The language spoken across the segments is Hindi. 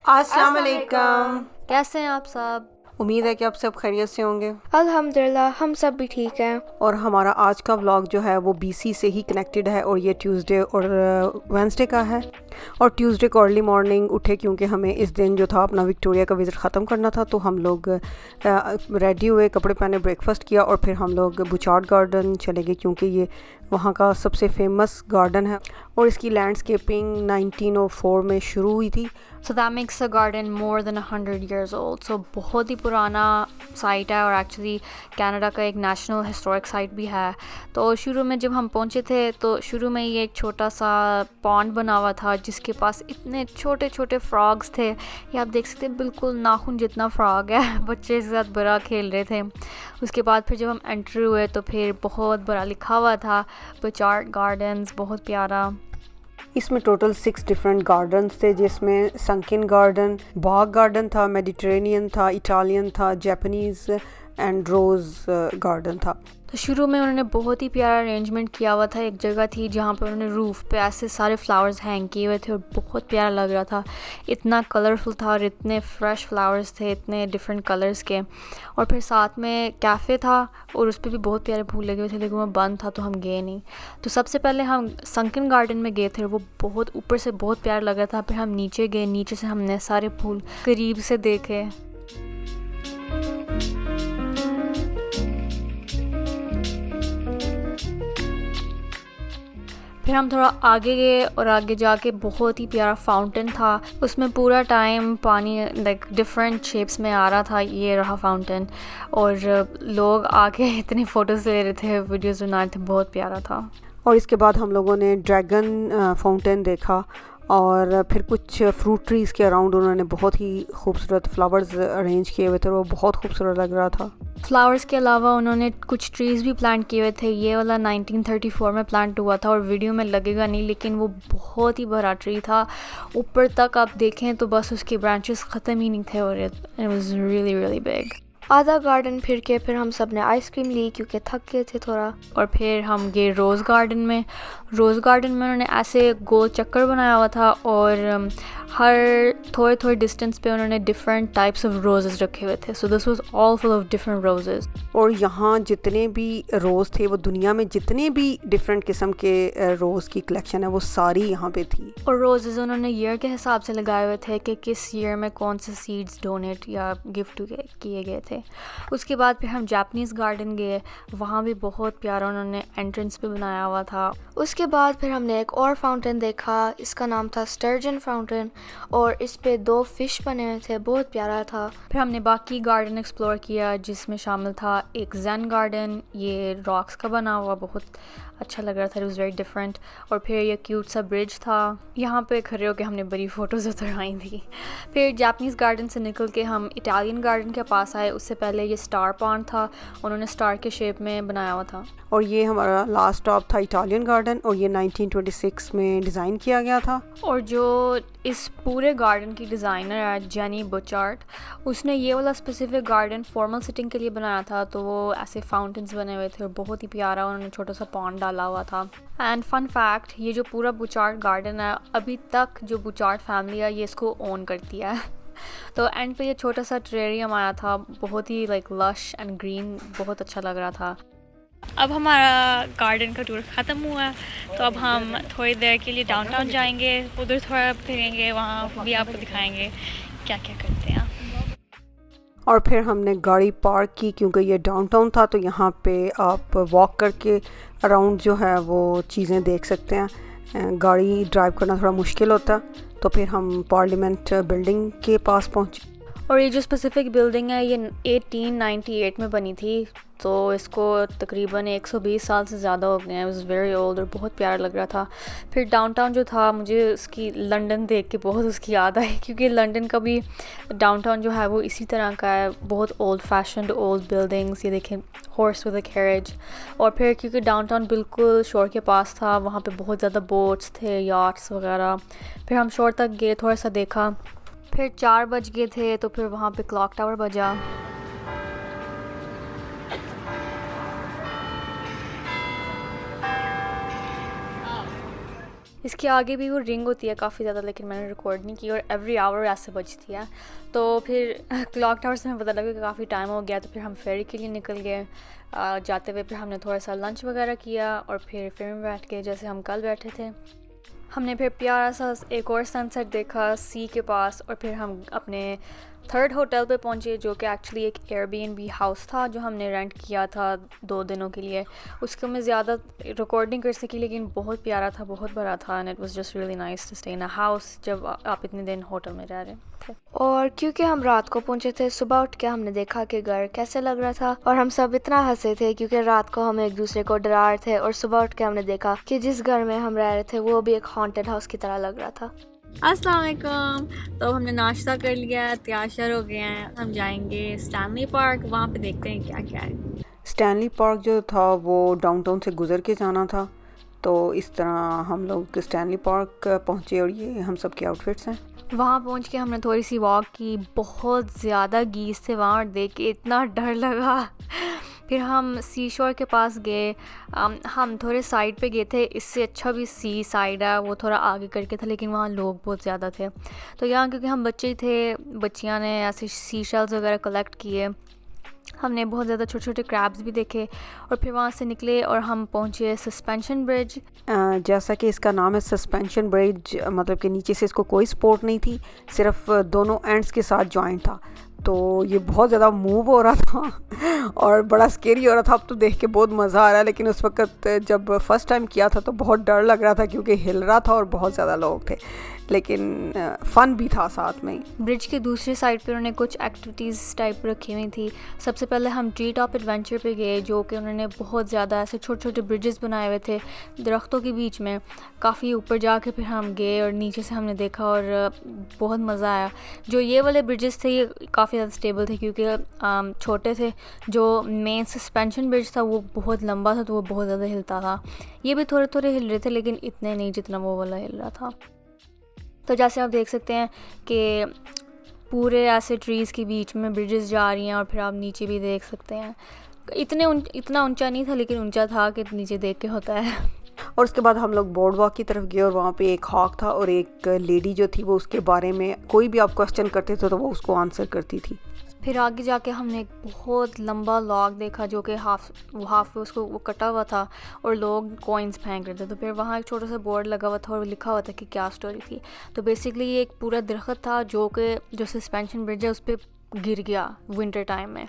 अस्सलाम वालेकुम। कैसे हैं आप सब? उम्मीद है कि आप सब खैरियत से होंगे। अल्हम्दुलिल्लाह हम सब भी ठीक हैं। और हमारा आज का व्लॉग जो है वो बीसी से ही कनेक्टेड है और ये ट्यूसडे और वेंसडे का है। और ट्यूसडे को अर्ली मॉर्निंग उठे क्योंकि हमें इस दिन जो था अपना विक्टोरिया का विज़िट ख़त्म करना था, तो हम लोग रेडी हुए, कपड़े पहने, ब्रेकफास्ट किया और फिर हम लोग बुचार्ड गार्डन चले गए क्योंकि ये वहाँ का सबसे फेमस गार्डन है और इसकी लैंडस्केपिंग 1904 में शुरू हुई थी। So that makes the garden more than 100 years old. So बहुत ही पुराना साइट है और एक्चुअली कनाडा का एक नेशनल हिस्टोरिक साइट भी है। तो शुरू में जब हम पहुँचे थे तो शुरू में ये एक छोटा सा पॉन्ड बना हुआ था जिसके पास इतने छोटे छोटे फ्रॉग्स थे। ये आप देख सकते हैं, बिल्कुल नाखून जितना फ्रॉग है। बच्चे इसके साथ बड़ा खेल रहे थे। उसके बाद फिर जब हम एंटर हुए तो फिर बहुत बड़ा लिखा हुआ था बुचार्ड गार्डन्स, बहुत प्यारा। इसमें टोटल 6 डिफरेंट गार्डन्स थे जिसमें संकिन गार्डन, बाग गार्डन था, मेडिटेरेनियन था, इटालियन था, जापानीज़ एंड रोज़ गार्डन था। तो शुरू में उन्होंने बहुत ही प्यारा अरेंजमेंट किया हुआ था। एक जगह थी जहाँ पर उन्होंने रूफ़ पे ऐसे सारे फ्लावर्स हैंग किए हुए थे और बहुत प्यारा लग रहा था। इतना कलरफुल था और इतने फ्रेश फ्लावर्स थे, इतने डिफरेंट कलर्स के। और फिर साथ में कैफ़े था और उस पर भी बहुत प्यारे फूल लगे हुए थे, लेकिन वो बंद था तो हम गए नहीं। तो सबसे पहले हम संकन गार्डन में गए थे, वो बहुत ऊपर से बहुत प्यारा लग रहा था। फिर हम नीचे गए, नीचे से हमने सारे फूल करीब से देखे। फिर हम थोड़ा आगे गए और आगे जाके बहुत ही प्यारा फाउंटेन था। उसमें पूरा टाइम पानी लाइक डिफरेंट शेप्स में आ रहा था। ये रहा फाउंटेन और लोग आके इतनी फ़ोटोज़ ले रहे थे, वीडियोज़ बना रहे थे, बहुत प्यारा था। और इसके बाद हम लोगों ने ड्रैगन फाउंटेन देखा और फिर कुछ फ्रूट ट्रीज़ के अराउंड उन्होंने बहुत ही खूबसूरत फ्लावर्स अरेंज किए हुए थे और वो बहुत खूबसूरत लग रहा था। फ्लावर्स के अलावा उन्होंने कुछ ट्रीज़ भी प्लांट किए हुए थे। ये वाला 1934 में प्लांट हुआ था और वीडियो में लगेगा नहीं, लेकिन वो बहुत ही बड़ा ट्री था। ऊपर तक आप देखें तो बस उसके ब्रांचेस ख़त्म ही नहीं थे और it was really really big. आधा गार्डन फिर के फिर हम सब ने आइसक्रीम ली क्योंकि थक गए थे थोड़ा। और फिर हम गए रोज़ गार्डन में। रोज़ गार्डन में उन्होंने ऐसे गोल चक्कर बनाया हुआ था और हर थोड़े थोड़े डिस्टेंस पे उन्होंने डिफरेंट टाइप्स ऑफ रोजेज़ रखे हुए थे। So this was all full of different roses. और यहाँ जितने भी रोज़ थे, वो दुनिया में जितने भी डिफरेंट किस्म के रोज़ की कलेक्शन है वो सारी यहाँ पे थी। और रोजेज़ उन्होंने ईयर के हिसाब से लगाए हुए थे कि किस ईयर में कौन से सीड्स डोनेट या गिफ्ट किए गए थे। उसके बाद फिर हम जापानीज़ गार्डन गए, वहाँ भी बहुत प्यारा उन्होंने एंट्रेंस पे बनाया हुआ था। उसके बाद फिर हमने एक और फाउंटेन देखा, इसका नाम था स्टर्जन फाउंटेन और इस पे 2 फिश बने हुए थे, बहुत प्यारा था। फिर हमने बाकी गार्डन एक्सप्लोर किया जिसमें शामिल था एक जैन गार्डन, ये रॉक्स का बना हुआ, बहुत अच्छा लग रहा था, इट वाज वेरी डिफरेंट। और फिर ये क्यूट सा ब्रिज था, यहाँ पे खड़े होकर हमने बड़ी फ़ोटोज़ उतरवाई थी। फिर जापानीज़ गार्डन से निकल के हम इटालियन गार्डन के पास आए। उससे पहले ये स्टार पॉन्ड था, उन्होंने स्टार के शेप में बनाया हुआ था। और ये हमारा लास्ट स्टॉप था इटालियन गार्डन और ये 1926 में डिज़ाइन किया गया था। और जो इस पूरे गार्डन की डिज़ाइनर है जेनी बुचार्ड, उसने ये वाला स्पेसिफिक गार्डन फॉर्मल सिटिंग के लिए बनाया था। तो वो ऐसे फाउंटेन्स बने हुए थे और बहुत ही प्यारा, उन्होंने छोटा सा पॉन्ड डाला हुआ था। एंड फन फैक्ट, ये जो पूरा बुचार्ड गार्डन है, अभी तक जो बुचार्ड फैमिली है ये इसको ओन करती है। तो एंड पे ये छोटा सा टेरेरियम आया था, बहुत ही लाइक लश एंड ग्रीन, बहुत अच्छा लग रहा था। अब हमारा गार्डन का टूर ख़त्म हुआ है, तो अब हम थोड़ी देर के लिए डाउनटाउन जाएंगे, उधर थोड़ा फिरेंगे, वहाँ भी आपको दिखाएंगे क्या क्या करते हैं। और फिर हमने गाड़ी पार्क की क्योंकि ये डाउनटाउन था, तो यहाँ पे आप वॉक करके अराउंड जो है वो चीज़ें देख सकते हैं। गाड़ी ड्राइव करना थोड़ा मुश्किल होता है। तो फिर हम पार्लियामेंट बिल्डिंग के पास पहुँचे। और ये जो स्पेसिफ़िक बिल्डिंग है ये 1898 में बनी थी, तो इसको तकरीबन 120 साल से ज़्यादा हो गए हैं। इट वाज वेरी ओल्ड और बहुत प्यारा लग रहा था। फिर डाउनटाउन जो था, मुझे उसकी लंदन देख के बहुत उसकी याद आई क्योंकि लंदन का भी डाउनटाउन जो है वो इसी तरह का है, बहुत ओल्ड फैशन्ड ओल्ड बिल्डिंग्स। ये देखें, हॉर्स विद अ कैरेज। और फिर क्योंकि डाउनटाउन बिल्कुल शोर के पास था, वहाँ पे बहुत ज़्यादा बोट्स थे, याट्स वगैरह। फिर हम शोर तक गए, थोड़ा सा देखा, फिर 4 बज गए थे तो फिर वहाँ पे क्लॉक टावर बजा। इसके आगे भी वो रिंग होती है काफ़ी ज़्यादा, लेकिन मैंने रिकॉर्ड नहीं की और एवरी आवर ऐसे बजती है। तो फिर क्लॉक टावर से हमें पता लगा कि काफ़ी टाइम हो गया, तो फिर हम फेरी के लिए निकल गए। जाते हुए फिर हमने थोड़ा सा लंच वगैरह किया और फिर में बैठ के जैसे हम कल बैठे थे। हमने फिर प्यारा सा एक और सनसेट देखा सी के पास, और फिर हम अपने थर्ड होटल पे पहुंचे, जो कि एक्चुअली एक एयरबीएनबी हाउस था जो हमने रेंट किया था 2 दिनों के लिए। उसको मैं ज़्यादा रिकॉर्डिंग कर सकी, लेकिन बहुत प्यारा था, बहुत बड़ा था, and it was just really nice to stay in a house जब आप इतने दिन होटल में रह रहे थे। और क्योंकि हम रात को पहुंचे थे, सुबह उठ के हमने देखा कि घर कैसे लग रहा था, और हम सब इतना हंसे थे क्योंकि रात को हम एक दूसरे को डरा रहे थे, और सुबह उठ के हमने देखा कि जिस घर में हम रह रहे थे वो भी एक हॉन्टेड हाउस की तरह लग रहा था। अस्सलाम वालेकुम। तो हमने नाश्ता कर लिया, तैयार हो गए हैं, हम जाएंगे स्टैनली पार्क, वहाँ पे देखते हैं क्या क्या है। स्टैनली पार्क जो था वो डाउनटाउन से गुज़र के जाना था, तो इस तरह हम लोग स्टैनली पार्क पहुँचे, और ये हम सब के आउटफिट्स हैं। वहाँ पहुँच के हमने थोड़ी सी वॉक की, बहुत ज़्यादा गीस थे वहाँ, और देख के इतना डर लगा। फिर हम सी शोर के पास गए। हम थोड़े साइड पे गए थे, इससे अच्छा भी सी साइड है, वो थोड़ा आगे करके था, लेकिन वहाँ लोग बहुत ज़्यादा थे। तो यहाँ क्योंकि हम बच्चे थे, बच्चियाँ ने ऐसे सी शेल्स वगैरह कलेक्ट किए, हमने बहुत ज़्यादा छोटे छोटे क्रैब्स भी देखे, और फिर वहाँ से निकले और हम पहुँचे सस्पेंशन ब्रिज। जैसा कि इसका नाम है सस्पेंशन ब्रिज, मतलब कि नीचे से इसको कोई सपोर्ट नहीं थी, सिर्फ दोनों एंड्स के साथ जॉइंट था, तो ये बहुत ज़्यादा मूव हो रहा था और बड़ा स्केरी हो रहा था। अब तो देख के बहुत मज़ा आ रहा है, लेकिन उस वक्त जब फर्स्ट टाइम किया था तो बहुत डर लग रहा था क्योंकि हिल रहा था और बहुत ज़्यादा लोग थे, लेकिन फ़न भी था साथ में। ब्रिज के दूसरी साइड पे उन्होंने कुछ एक्टिविटीज़ टाइप रखी हुई थी। सबसे पहले हम ट्री टॉप एडवेंचर पे गए, जो कि उन्होंने बहुत ज़्यादा ऐसे छोटे छोटे ब्रिजेस बनाए हुए थे दरख्तों के बीच में। काफ़ी ऊपर जाके फिर हम गए और नीचे से हमने देखा और बहुत मज़ा आया। जो ये वाले ब्रिजेस थे ये काफ़ी ज़्यादा स्टेबल थे क्योंकि छोटे थे। जो मेन सस्पेंशन ब्रिज था वो बहुत लंबा था, तो वो बहुत ज़्यादा हिलता था। ये भी थोड़े थोड़े हिल रहे थे, लेकिन इतने नहीं जितना वो वाला हिल रहा था। तो जैसे आप देख सकते हैं कि पूरे ऐसे ट्रीज़ के बीच में ब्रिजेस जा रही हैं, और फिर आप नीचे भी देख सकते हैं। इतना ऊंचा नहीं था, लेकिन ऊंचा था कि नीचे देख के होता है। और उसके बाद हम लोग बोर्ड वॉक की तरफ गए, और वहाँ पे एक हॉक था और एक लेडी जो थी वो उसके बारे में कोई भी आप क्वेश्चन करते थे तो वो उसको आंसर करती थी। फिर आगे जाके हमने एक बहुत लंबा लॉग देखा जो कि हाफ उसको वो कटा हुआ था और लोग कॉइन्स फेंक रहे थे। तो फिर वहाँ एक छोटा सा बोर्ड लगा हुआ था और लिखा हुआ था कि क्या स्टोरी थी। तो बेसिकली ये एक पूरा दरख्त था जो सस्पेंशन ब्रिज है उस पर गिर गया विंटर टाइम में।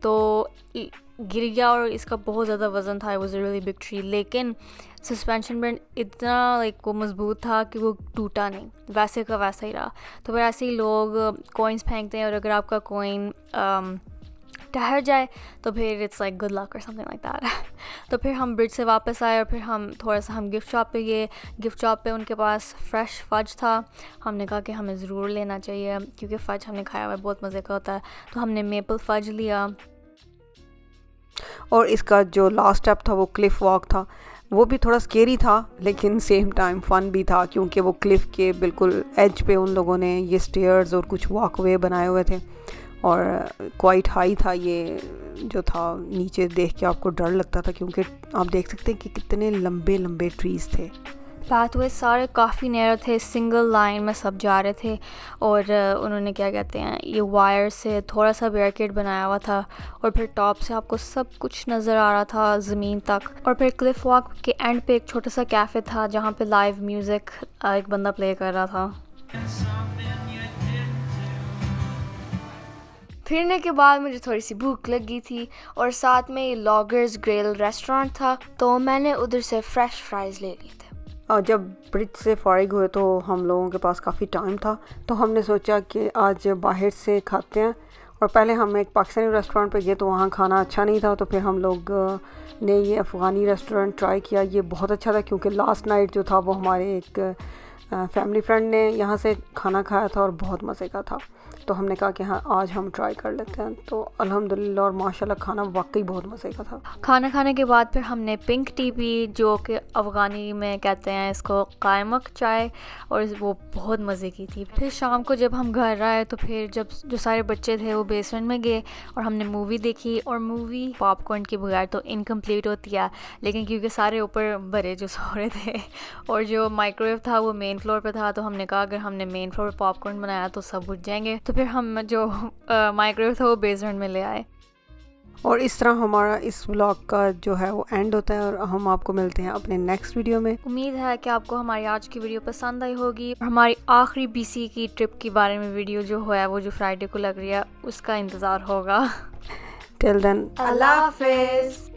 तो गिर गया और इसका बहुत ज़्यादा वज़न था। It was a really big tree, लेकिन सस्पेंशन ब्रिज इतना वो मज़बूत था कि वो टूटा नहीं, वैसे का वैसा ही रहा। तो फिर ऐसे ही लोग कॉइन्स फेंकते हैं, और अगर आपका कॉइन ठहर जाए तो फिर इट्स लाइक गुड लक और समथिंग लाइक दैट। तो फिर हम ब्रिज से वापस आए और फिर हम गिफ्ट शॉप पे गए। गिफ्ट शॉप पे उनके पास फ्रेश फज था। हमने कहा कि हमें ज़रूर लेना चाहिए क्योंकि फ़ज हमने खाया हुआ है, बहुत मज़े का होता है। तो हमने मेपल फ़ज लिया। और इसका जो लास्ट स्टेप था वो क्लिफ वॉक था। वो भी थोड़ा स्केरी था, लेकिन सेम टाइम फ़न भी था क्योंकि वो क्लिफ के बिल्कुल एज पे उन लोगों ने ये स्टेयर्स और कुछ वॉकवे बनाए हुए थे, और क्वाइट हाई था ये जो था। नीचे देख के आपको डर लगता था क्योंकि आप देख सकते हैं कि कितने लंबे लंबे ट्रीज़ थे। पाथवे सारे काफ़ी नैरो थे, सिंगल लाइन में सब जा रहे थे, और उन्होंने क्या कहते हैं ये वायर से थोड़ा सा बैरिकेड बनाया हुआ था, और फिर टॉप से आपको सब कुछ नज़र आ रहा था ज़मीन तक। और फिर क्लिफ वॉक के एंड पे एक छोटा सा कैफ़े था जहाँ पे लाइव म्यूज़िक एक बंदा प्ले कर रहा था। फिरने के बाद मुझे थोड़ी सी भूख लगी थी, और साथ में ये लॉगर्स ग्रिल रेस्टोरेंट था, तो मैंने उधर से फ्रेश फ्राइज़ ले लिए थे। और जब ब्रिज से फारिग हुए तो हम लोगों के पास काफ़ी टाइम था, तो हमने सोचा कि आज बाहर से खाते हैं। और पहले हम एक पाकिस्तानी रेस्टोरेंट पे गए तो वहाँ खाना अच्छा नहीं था, तो फिर हम लोग ने ये अफ़गानी रेस्टोरेंट ट्राई किया। ये बहुत अच्छा था क्योंकि लास्ट नाइट जो था वो हमारे एक फैमिली फ्रेंड ने यहाँ से खाना खाया था और बहुत मज़े का था, तो हमने कहा कि हाँ आज हम ट्राई कर लेते हैं। तो अल्हम्दुलिल्लाह और माशाल्लाह खाना वाकई बहुत मज़े का था। खाना खाने के बाद फिर हमने पिंक टी पी, जो कि अफ़गानी में कहते हैं इसको कायमक चाय, और वो बहुत मज़े की थी। फिर शाम को जब हम घर आए तो फिर जब जो सारे बच्चे थे वो बेसमेंट में गए और हमने मूवी देखी। और मूवी पॉपकॉर्न के बगैर तो इनकम्प्लीट होती है, लेकिन क्योंकि सारे ऊपर बड़े जो सो रहे थे और जो माइक्रोवेव था वो मेन फ्लोर पे था, तो हमने कहा अगर हमने मेन फ्लोर पे पॉपकॉर्न बनाया तो सब उठ जाएंगे। तो फिर हम जो माइक्रोवेव था वो बेसमेंट में ले आए। और इस तरह हमारा इस व्लॉग का जो है वो एंड होता है और हम आपको मिलते हैं अपने नेक्स्ट वीडियो में। उम्मीद है कि आपको हमारी आज की वीडियो पसंद आई होगी। और हमारी आखिरी BC की ट्रिप के बारे में वीडियो जो है वो जो फ्राइडे को लग रही है उसका इंतज़ार होगा। टिल देन अल्लाह हाफिज़।